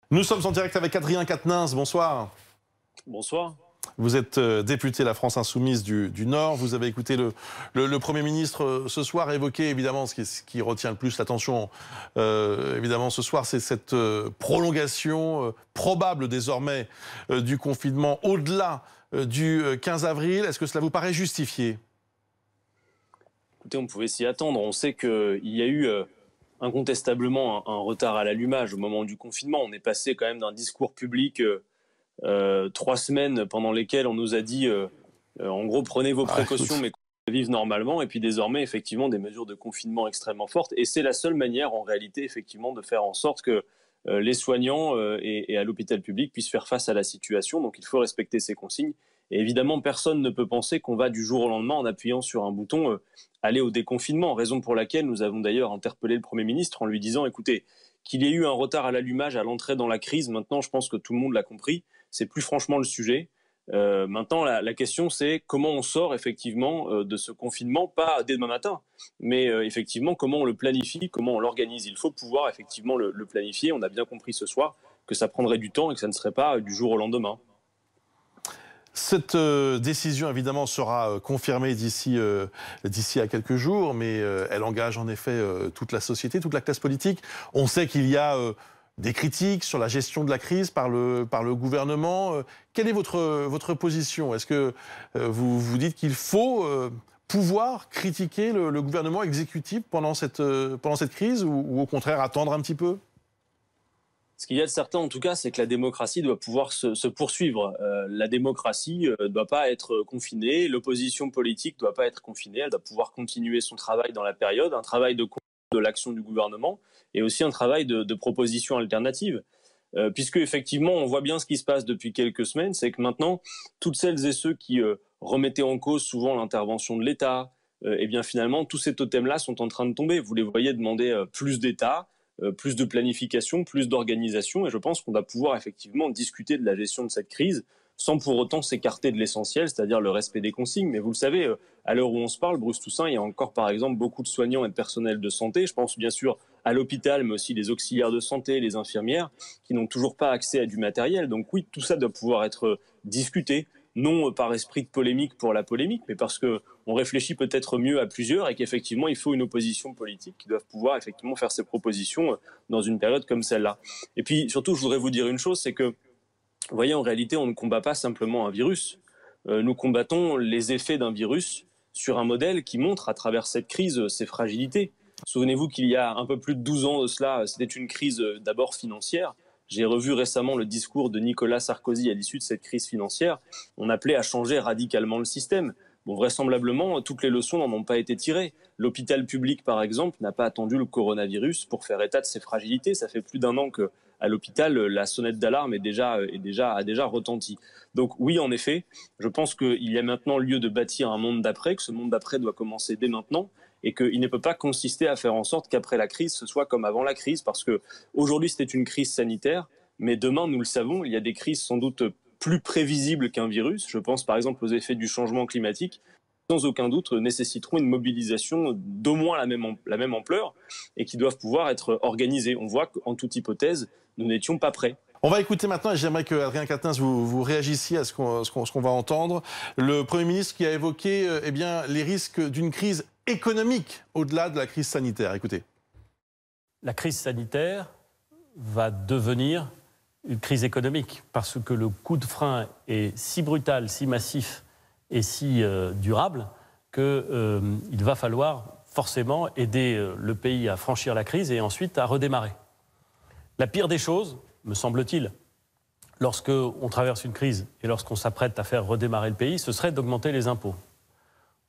Nous sommes en direct avec Adrien Quatennens, bonsoir. Bonsoir. Vous êtes député La France Insoumise du Nord. Vous avez écouté le Premier ministre ce soir évoquer évidemment ce qui retient le plus l'attention évidemment ce soir, c'est cette prolongation probable désormais du confinement au-delà du 15 avril. Est-ce que cela vous paraît justifié? Écoutez, on pouvait s'y attendre. On sait qu'il y a eu incontestablement un retard à l'allumage au moment du confinement. On est passé quand même d'un discours public 3 semaines pendant lesquelles on nous a dit en gros prenez vos précautions mais vivre normalement, et puis désormais effectivement des mesures de confinement extrêmement fortes, et c'est la seule manière en réalité effectivement de faire en sorte que les soignants et à l'hôpital public puissent faire face à la situation. Donc il faut respecter ces consignes, et évidemment personne ne peut penser qu'on va du jour au lendemain en appuyant sur un bouton aller au déconfinement, raison pour laquelle nous avons d'ailleurs interpellé le Premier ministre en lui disant écoutez, qu'il y ait eu un retard à l'allumage à l'entrée dans la crise, maintenant je pense que tout le monde l'a compris, c'est plus franchement le sujet. Maintenant, la question, c'est comment on sort effectivement de ce confinement, pas dès demain matin, mais effectivement comment on le planifie, comment on l'organise. Il faut pouvoir effectivement le planifier. On a bien compris ce soir que ça prendrait du temps et que ça ne serait pas du jour au lendemain. Cette décision, évidemment, sera confirmée d'ici à quelques jours, mais elle engage en effet toute la société, toute la classe politique. On sait qu'il y a des critiques sur la gestion de la crise par le gouvernement. Quelle est votre position? Est-ce que vous vous dites qu'il faut pouvoir critiquer le gouvernement exécutif pendant cette crise, ou au contraire attendre un petit peu? Ce qu'il y a de certain, en tout cas, c'est que la démocratie doit pouvoir se poursuivre. La démocratie ne doit pas être confinée, l'opposition politique ne doit pas être confinée, elle doit pouvoir continuer son travail dans la période, un travail de l'action du gouvernement, et aussi un travail de proposition alternative. Puisque effectivement, on voit bien ce qui se passe depuis quelques semaines, c'est que maintenant, toutes celles et ceux qui remettaient en cause souvent l'intervention de l'État, eh bien finalement, tous ces totems-là sont en train de tomber. Vous les voyez demander plus d'État, plus de planification, plus d'organisation, et je pense qu'on va pouvoir effectivement discuter de la gestion de cette crise sans pour autant s'écarter de l'essentiel, c'est-à-dire le respect des consignes. Mais vous le savez, à l'heure où on se parle, Bruce Toussaint, il y a encore par exemple beaucoup de soignants et de personnel de santé, je pense bien sûr à l'hôpital, mais aussi les auxiliaires de santé, les infirmières, qui n'ont toujours pas accès à du matériel. Donc oui, tout ça doit pouvoir être discuté, non par esprit de polémique pour la polémique, mais parce qu'on réfléchit peut-être mieux à plusieurs et qu'effectivement il faut une opposition politique qui doit pouvoir effectivement faire ses propositions dans une période comme celle-là. Et puis surtout, je voudrais vous dire une chose, c'est que vous voyez, en réalité, on ne combat pas simplement un virus. Nous combattons les effets d'un virus sur un modèle qui montre à travers cette crise ses fragilités. Souvenez-vous qu'il y a un peu plus de 12 ans de cela, c'était une crise d'abord financière. J'ai revu récemment le discours de Nicolas Sarkozy à l'issue de cette crise financière. On appelait à changer radicalement le système. Bon, vraisemblablement, toutes les leçons n'en ont pas été tirées. L'hôpital public, par exemple, n'a pas attendu le coronavirus pour faire état de ses fragilités. Ça fait plus d'1 an que à l'hôpital, la sonnette d'alarme a déjà retenti. Donc oui, en effet, je pense qu'il y a maintenant lieu de bâtir un monde d'après, que ce monde d'après doit commencer dès maintenant, et qu'il ne peut pas consister à faire en sorte qu'après la crise, ce soit comme avant la crise, parce qu'aujourd'hui c'était une crise sanitaire, mais demain, nous le savons, il y a des crises sans doute plus prévisibles qu'un virus. Je pense par exemple aux effets du changement climatique, sans aucun doute nécessiteront une mobilisation d'au moins la même ampleur et qui doivent pouvoir être organisées. On voit qu'en toute hypothèse, nous n'étions pas prêts. On va écouter maintenant, et j'aimerais que Adrien Quatennens vous réagissiez à ce qu'on va entendre, le Premier ministre qui a évoqué eh bien, les risques d'une crise économique au-delà de la crise sanitaire. Écoutez. La crise sanitaire va devenir une crise économique parce que le coup de frein est si brutal, si massif et si durable qu'il va falloir forcément aider le pays à franchir la crise et ensuite à redémarrer. La pire des choses, me semble-t-il, lorsqu'on traverse une crise et lorsqu'on s'apprête à faire redémarrer le pays, ce serait d'augmenter les impôts.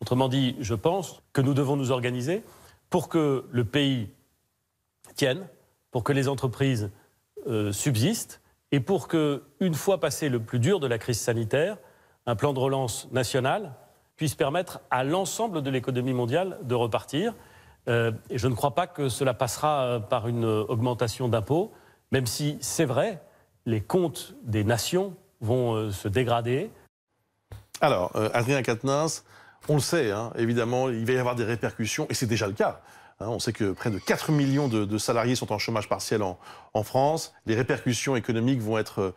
Autrement dit, je pense que nous devons nous organiser pour que le pays tienne, pour que les entreprises subsistent et pour que, une fois passé le plus dur de la crise sanitaire, un plan de relance national puisse permettre à l'ensemble de l'économie mondiale de repartir. Et je ne crois pas que cela passera par une augmentation d'impôts, même si, c'est vrai, les comptes des nations vont se dégrader. Alors, Adrien Quatennens, on le sait, hein, évidemment, il va y avoir des répercussions, et c'est déjà le cas, On sait que près de 4 millions de salariés sont en chômage partiel en France. Les répercussions économiques vont être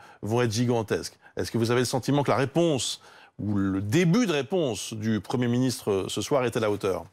gigantesques. Est-ce que vous avez le sentiment que la réponse ou le début de réponse du Premier ministre ce soir est à la hauteur?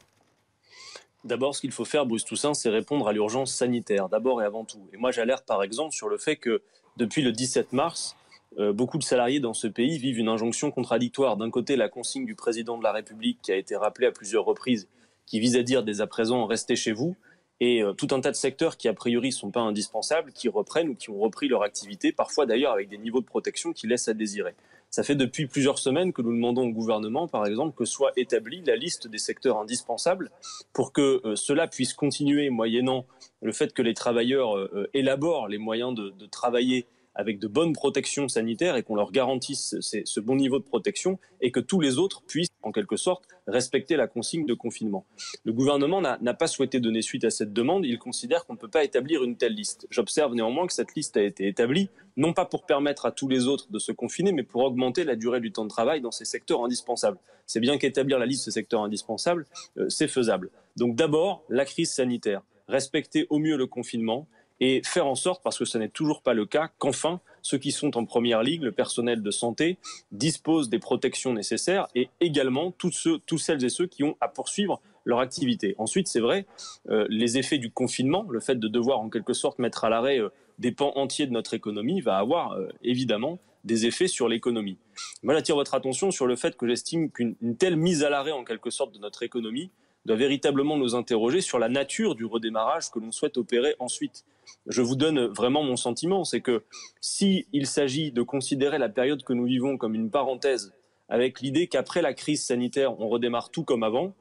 D'abord, ce qu'il faut faire, Bruce Toussaint, c'est répondre à l'urgence sanitaire, d'abord et avant tout. Et moi, j'alerte par exemple sur le fait que depuis le 17 mars, beaucoup de salariés dans ce pays vivent une injonction contradictoire. D'un côté, la consigne du président de la République qui a été rappelée à plusieurs reprises, qui vise à dire dès à présent restez chez vous, et tout un tas de secteurs qui a priori ne sont pas indispensables, qui reprennent ou qui ont repris leur activité, parfois d'ailleurs avec des niveaux de protection qui laissent à désirer. Ça fait depuis plusieurs semaines que nous demandons au gouvernement, par exemple, que soit établie la liste des secteurs indispensables pour que cela puisse continuer, moyennant le fait que les travailleurs élaborent les moyens de travailler avec de bonnes protections sanitaires et qu'on leur garantisse ce bon niveau de protection et que tous les autres puissent, en quelque sorte, respecter la consigne de confinement. Le gouvernement n'a pas souhaité donner suite à cette demande. Il considère qu'on ne peut pas établir une telle liste. J'observe néanmoins que cette liste a été établie, non pas pour permettre à tous les autres de se confiner, mais pour augmenter la durée du temps de travail dans ces secteurs indispensables. C'est bien qu'établir la liste de secteurs indispensables, c'est faisable. Donc d'abord, la crise sanitaire. Respecter au mieux le confinement et faire en sorte, parce que ce n'est toujours pas le cas, qu'enfin, ceux qui sont en première ligne, le personnel de santé, disposent des protections nécessaires et également tous celles et ceux qui ont à poursuivre leur activité. Ensuite, c'est vrai, les effets du confinement, le fait de devoir en quelque sorte mettre à l'arrêt des pans entiers de notre économie va avoir évidemment des effets sur l'économie. Moi, j'attire votre attention sur le fait que j'estime qu'une telle mise à l'arrêt en quelque sorte de notre économie doit véritablement nous interroger sur la nature du redémarrage que l'on souhaite opérer ensuite. Je vous donne vraiment mon sentiment, c'est que s'il s'agit de considérer la période que nous vivons comme une parenthèse, avec l'idée qu'après la crise sanitaire, on redémarre tout comme avant,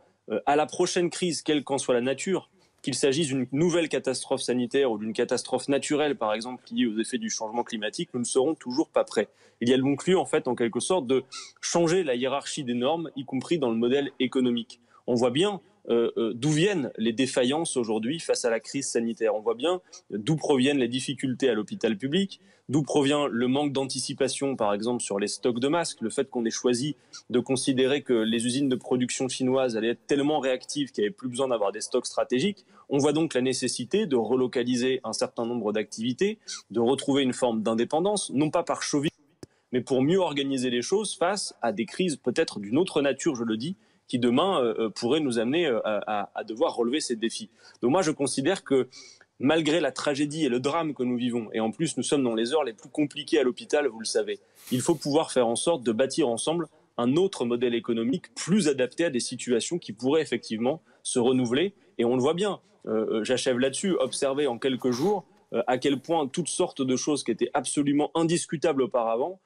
à la prochaine crise, quelle qu'en soit la nature, qu'il s'agisse d'une nouvelle catastrophe sanitaire ou d'une catastrophe naturelle, par exemple, liée aux effets du changement climatique, nous ne serons toujours pas prêts. Il y a donc lieu, en fait, en quelque sorte, de changer la hiérarchie des normes, y compris dans le modèle économique. On voit bien d'où viennent les défaillances aujourd'hui face à la crise sanitaire. On voit bien d'où proviennent les difficultés à l'hôpital public, d'où provient le manque d'anticipation, par exemple, sur les stocks de masques, le fait qu'on ait choisi de considérer que les usines de production chinoises allaient être tellement réactives qu'il n'y avait plus besoin d'avoir des stocks stratégiques. On voit donc la nécessité de relocaliser un certain nombre d'activités, de retrouver une forme d'indépendance, non pas par chauvinisme, mais pour mieux organiser les choses face à des crises peut-être d'une autre nature, je le dis, qui demain pourrait nous amener à devoir relever ces défis. Donc moi, je considère que malgré la tragédie et le drame que nous vivons, et en plus nous sommes dans les heures les plus compliquées à l'hôpital, vous le savez, il faut pouvoir faire en sorte de bâtir ensemble un autre modèle économique plus adapté à des situations qui pourraient effectivement se renouveler. Et on le voit bien, j'achève là-dessus, observer en quelques jours à quel point toutes sortes de choses qui étaient absolument indiscutables auparavant,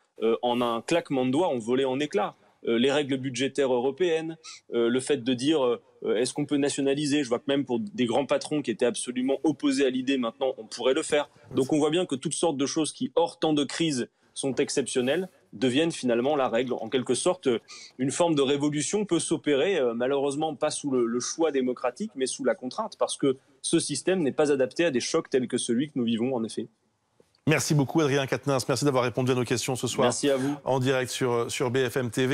en un claquement de doigts, ont volé en éclats. Les règles budgétaires européennes, le fait de dire est-ce qu'on peut nationaliser. Je vois que même pour des grands patrons qui étaient absolument opposés à l'idée, maintenant on pourrait le faire. Donc on voit bien que toutes sortes de choses qui, hors temps de crise, sont exceptionnelles, deviennent finalement la règle. En quelque sorte, une forme de révolution peut s'opérer, malheureusement pas sous le choix démocratique, mais sous la contrainte, parce que ce système n'est pas adapté à des chocs tels que celui que nous vivons en effet. Merci beaucoup Adrien Quatennens, merci d'avoir répondu à nos questions ce soir. Merci à vous. En direct sur BFM TV.